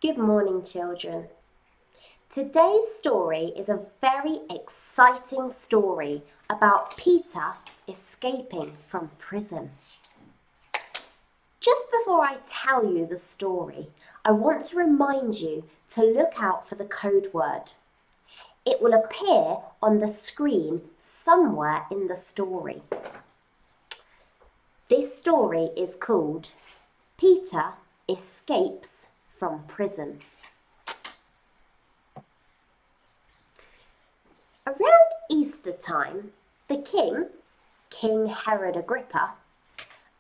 Good morning, children. Today's story is a very exciting story about Peter escaping from prison. Just before I tell you the story, I want to remind you to look out for the code word. It will appear on the screen somewhere in the story. This story is called Peter Escapes from Prison. Around Easter time, the King Herod Agrippa,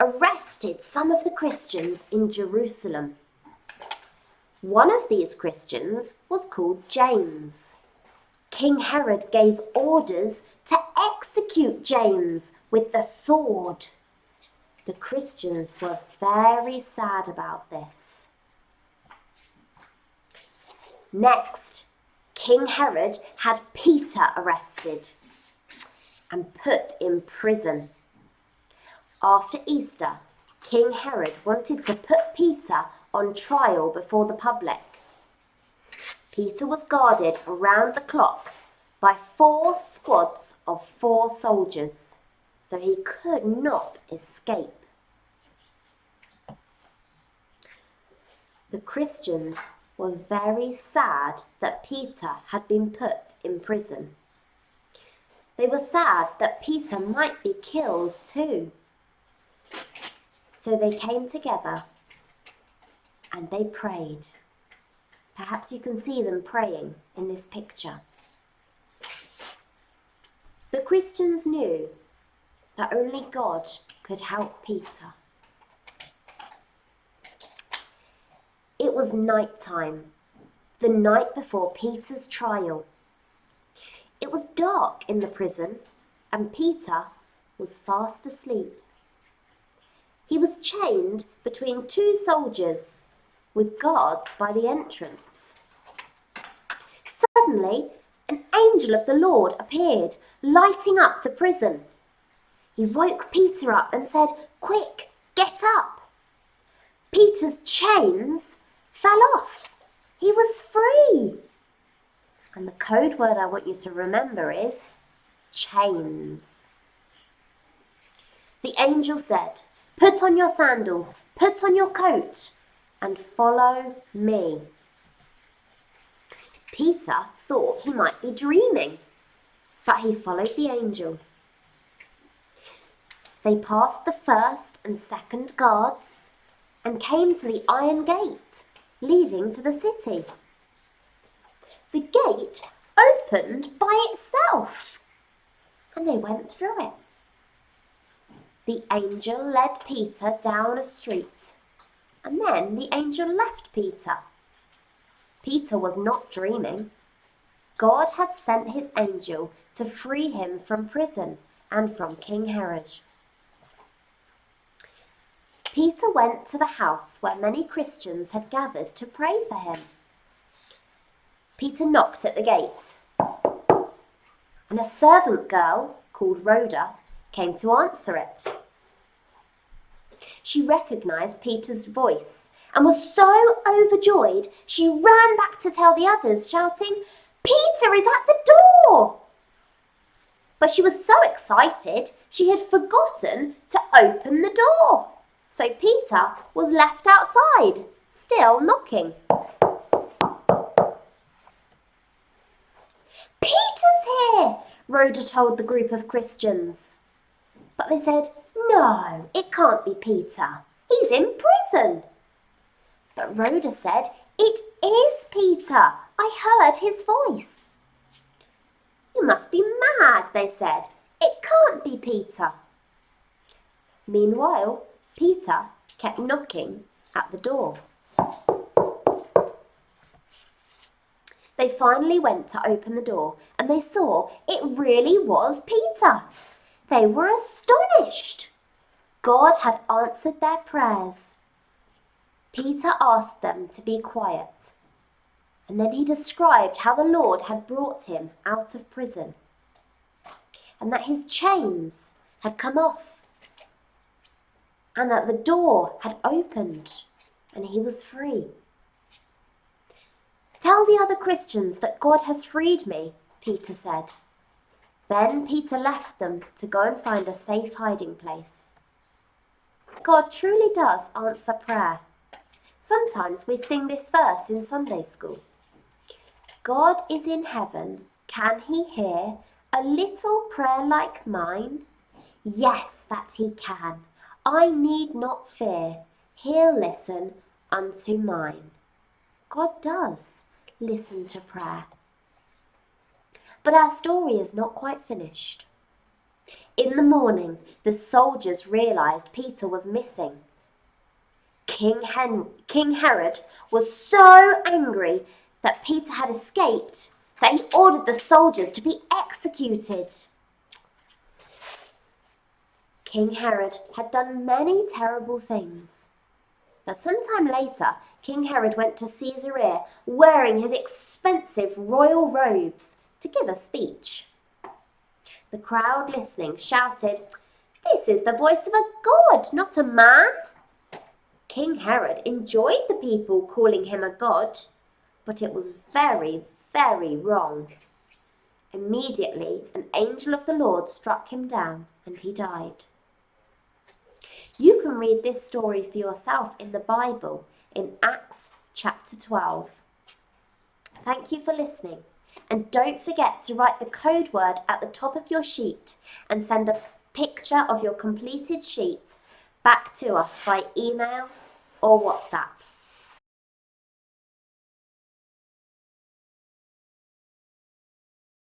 arrested some of the Christians in Jerusalem. One of these Christians was called James. King Herod gave orders to execute James with the sword. The Christians were very sad about this. Next, King Herod had Peter arrested and put in prison. After Easter, King Herod wanted to put Peter on trial before the public. Peter was guarded around the clock by 4 squads of 4 soldiers, so he could not escape. The Christians were very sad that Peter had been put in prison. They were sad that Peter might be killed too. So they came together and they prayed. Perhaps you can see them praying in this picture. The Christians knew that only God could help Peter. It was night time, the night before Peter's trial. It was dark in the prison and Peter was fast asleep. He was chained between 2 soldiers with guards by the entrance. Suddenly, an angel of the Lord appeared, lighting up the prison. He woke Peter up and said, "Quick, get up." Peter's chains fell off. He was free. And the code word I want you to remember is chains. The angel said, "Put on your sandals, put on your coat, and follow me." Peter thought he might be dreaming, but he followed the angel. They passed the first and second guards and came to the iron gate leading to the city. The gate opened by itself, and they went through it. The angel led Peter down a street, and then the angel left Peter. Peter was not dreaming. God had sent his angel to free him from prison and from King Herod. Peter went to the house where many Christians had gathered to pray for him. Peter knocked at the gate, and a servant girl called Rhoda came to answer it. She recognized Peter's voice and was so overjoyed she ran back to tell the others, shouting, "Peter is at the door!" But she was so excited she had forgotten to open the door. So Peter was left outside, still knocking. "Peter's here," Rhoda told the group of Christians. But they said, "No, it can't be Peter. He's in prison." But Rhoda said, "It is Peter. I heard his voice." "You must be mad," they said. "It can't be Peter." Meanwhile, Peter kept knocking at the door. They finally went to open the door and they saw it really was Peter. They were astonished. God had answered their prayers. Peter asked them to be quiet, and then he described how the Lord had brought him out of prison and that his chains had come off and that the door had opened and he was free. Tell the other Christians that God has freed me, Peter said. Then Peter left them to go and find a safe hiding place. God truly does answer prayer. Sometimes we sing this verse in Sunday school. God is in heaven, can he hear a little prayer like mine? Yes, that he can. I need not fear, he'll listen unto mine. God does listen to prayer. But our story is not quite finished. In the morning, the soldiers realized Peter was missing. King Herod was so angry that Peter had escaped that he ordered the soldiers to be executed. King Herod had done many terrible things. But sometime later, King Herod went to Caesarea wearing his expensive royal robes to give a speech. The crowd listening shouted, "This is the voice of a god, not a man." King Herod enjoyed the people calling him a god, but it was very, very wrong. Immediately, an angel of the Lord struck him down and he died. You can read this story for yourself in the Bible in Acts chapter 12. Thank you for listening. And don't forget to write the code word at the top of your sheet and send a picture of your completed sheet back to us by email or WhatsApp.